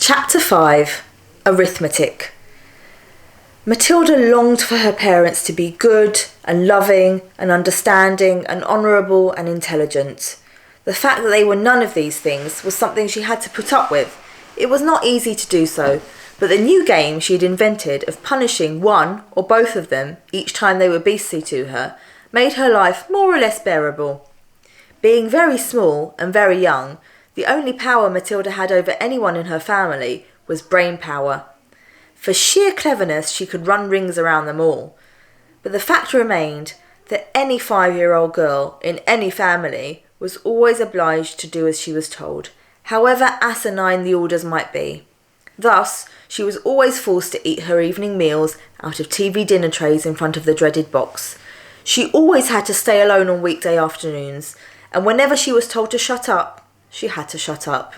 Chapter 5. Arithmetic. Matilda longed for her parents to be good and loving and understanding and honourable and intelligent. The fact that they were none of these things was something she had to put up with. It was not easy to do so, but the new game she had invented of punishing one or both of them each time they were beastly to her made her life more or less bearable. Being very small and very young, the only power Matilda had over anyone in her family was brain power. For sheer cleverness she could run rings around them all. But the fact remained that any 5-year-old girl in any family was always obliged to do as she was told, however asinine the orders might be. Thus, she was always forced to eat her evening meals out of TV dinner trays in front of the dreaded box. She always had to stay alone on weekday afternoons, and whenever she was told to shut up, she had to shut up.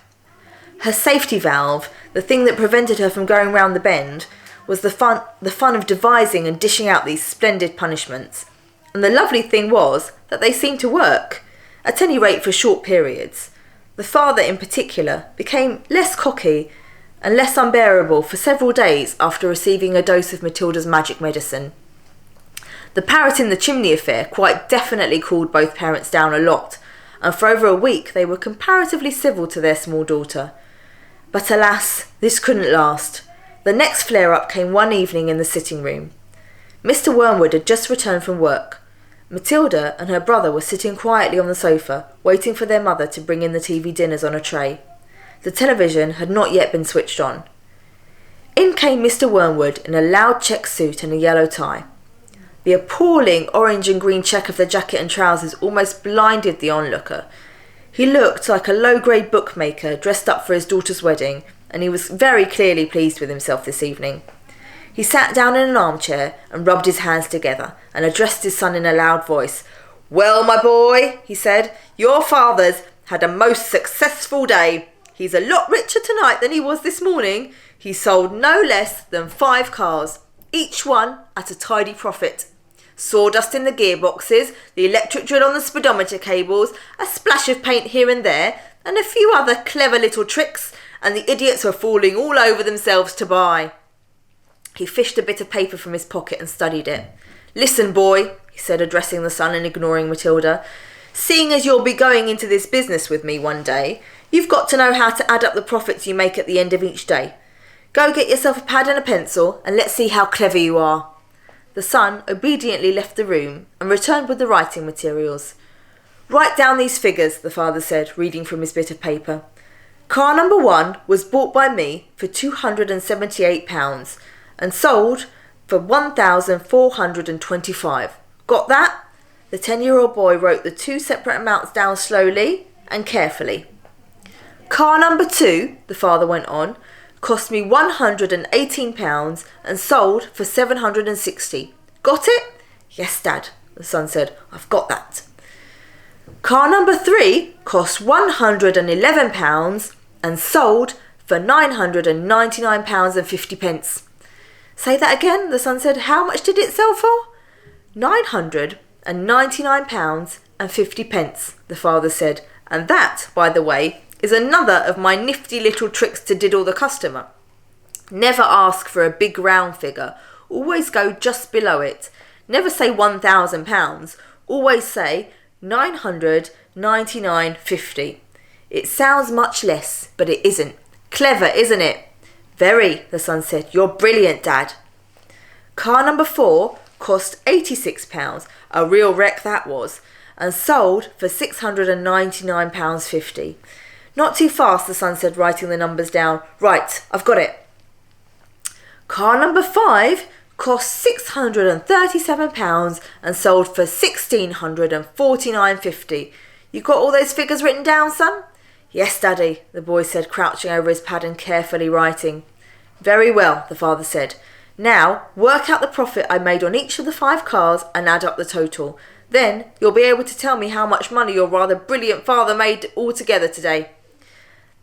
Her safety valve, the thing that prevented her from going round the bend, was the fun of devising and dishing out these splendid punishments. And the lovely thing was that they seemed to work, at any rate for short periods. The father in particular became less cocky and less unbearable for several days after receiving a dose of Matilda's magic medicine. The parrot in the chimney affair quite definitely cooled both parents down a lot, and for over a week they were comparatively civil to their small daughter. But alas, this couldn't last. The next flare-up came one evening in the sitting room. Mr. Wormwood had just returned from work. Matilda and her brother were sitting quietly on the sofa, waiting for their mother to bring in the TV dinners on a tray. The television had not yet been switched on. In came Mr. Wormwood in a loud check suit and a yellow tie. The appalling orange and green check of the jacket and trousers almost blinded the onlooker. He looked like a low-grade bookmaker dressed up for his daughter's wedding, and he was very clearly pleased with himself this evening. He sat down in an armchair and rubbed his hands together and addressed his son in a loud voice. "Well, my boy," he said, "your father's had a most successful day. He's a lot richer tonight than he was this morning. He sold no less than 5 cars, each one at a tidy profit. Sawdust in the gearboxes, the electric drill on the speedometer cables, a splash of paint here and there, and a few other clever little tricks, and the idiots were falling all over themselves to buy." He fished a bit of paper from his pocket and studied it. "Listen, boy," he said, addressing the son and ignoring Matilda. "Seeing as you'll be going into this business with me one day, you've got to know how to add up the profits you make at the end of each day. Go get yourself a pad and a pencil, and let's see how clever you are." The son obediently left the room and returned with the writing materials. "Write down these figures," the father said, reading from his bit of paper. "Car number 1 was bought by me for £278 and sold for £1,425. Got that?" The 10-year-old boy wrote the 2 separate amounts down slowly and carefully. "Car number 2, the father went on, cost me £118 and sold for £760. Got it?" "Yes, Dad," the son said. "I've got that." "Car number 3 cost £111 and sold for £999.50. "Say that again," the son said. "How much did it sell for?" £999.50, the father said. "And that, by the way, is another of my nifty little tricks to diddle the customer. Never ask for a big round figure. Always go just below it. Never say £1,000. Always say £999.50. It sounds much less, but it isn't. Clever, isn't it?" "Very," the son said. "You're brilliant, Dad." "Car number 4 cost £86, a real wreck that was, and sold for £699.50. "Not too fast," the son said, writing the numbers down. "Right, I've got it. Car number 5 cost £637 and sold for £1,649.50. You got all those figures written down, son?" "Yes, Daddy," the boy said, crouching over his pad and carefully writing. "Very well," the father said. "Now, work out the profit I made on each of the 5 cars and add up the total. Then you'll be able to tell me how much money your rather brilliant father made altogether today."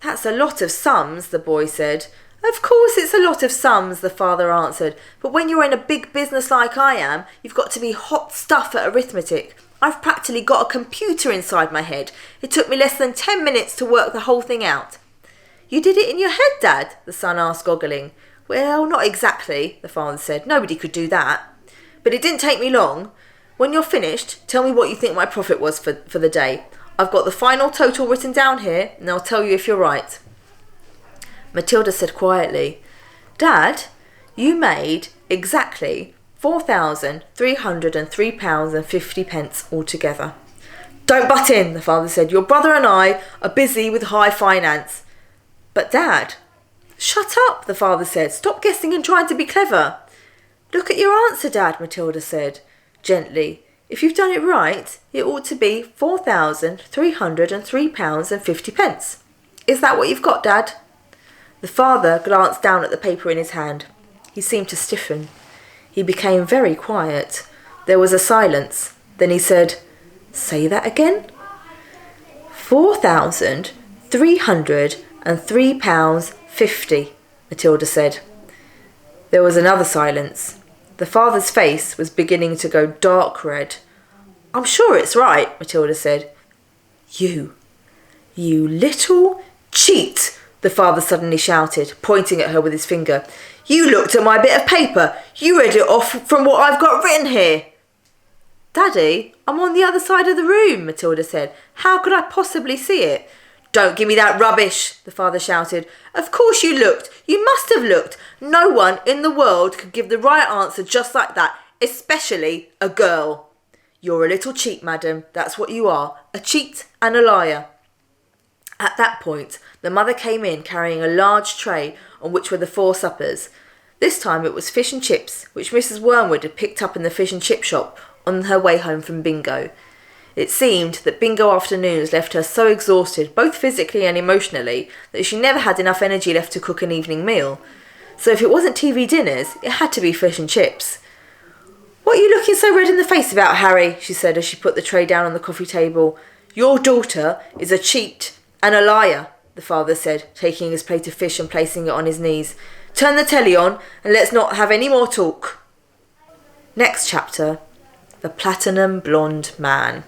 "That's a lot of sums," the boy said. "Of course it's a lot of sums," the father answered. "But when you're in a big business like I am, you've got to be hot stuff at arithmetic. I've practically got a computer inside my head. It took me less than 10 minutes to work the whole thing out." You did it in your head, Dad? The son asked, goggling. Well, not exactly, the father said. Nobody could do that. But it didn't take me long. When you're finished, tell me what you think my profit was for the day. I've got the final total written down here, and I'll tell you if you're right. Matilda said quietly, Dad, you made exactly £4,303.50 altogether. Don't butt in, the father said. Your brother and I are busy with high finance. But Dad... Shut up, the father said. Stop guessing and trying to be clever. Look at your answer, Dad, Matilda said, gently. If you've done it right, it ought to be £4,303.50. Is that what you've got, Dad? The father glanced down at the paper in his hand. He seemed to stiffen. He became very quiet. There was a silence. Then he said, Say that again? £4,303.50, Matilda said. There was another silence. The father's face was beginning to go dark red. I'm sure it's right, Matilda said. You little cheat, the father suddenly shouted, pointing at her with his finger. You looked at my bit of paper. You read it off from what I've got written here. Daddy, I'm on the other side of the room, Matilda said. How could I possibly see it? Don't give me that rubbish, the father shouted. Of course you looked. You must have looked. No one in the world could give the right answer just like that, especially a girl. You're a little cheat, madam. That's what you are. A cheat and a liar. At that point, the mother came in carrying a large tray on which were the 4 suppers. This time it was fish and chips, which Mrs. Wormwood had picked up in the fish and chip shop on her way home from bingo. It seemed that bingo afternoons left her so exhausted, both physically and emotionally, that she never had enough energy left to cook an evening meal. So if it wasn't TV dinners, it had to be fish and chips. What are you looking so red in the face about, Harry? She said as she put the tray down on the coffee table. Your daughter is a cheat and a liar, the father said, taking his plate of fish and placing it on his knees. Turn the telly on and let's not have any more talk. Next chapter. The Platinum Blonde Man.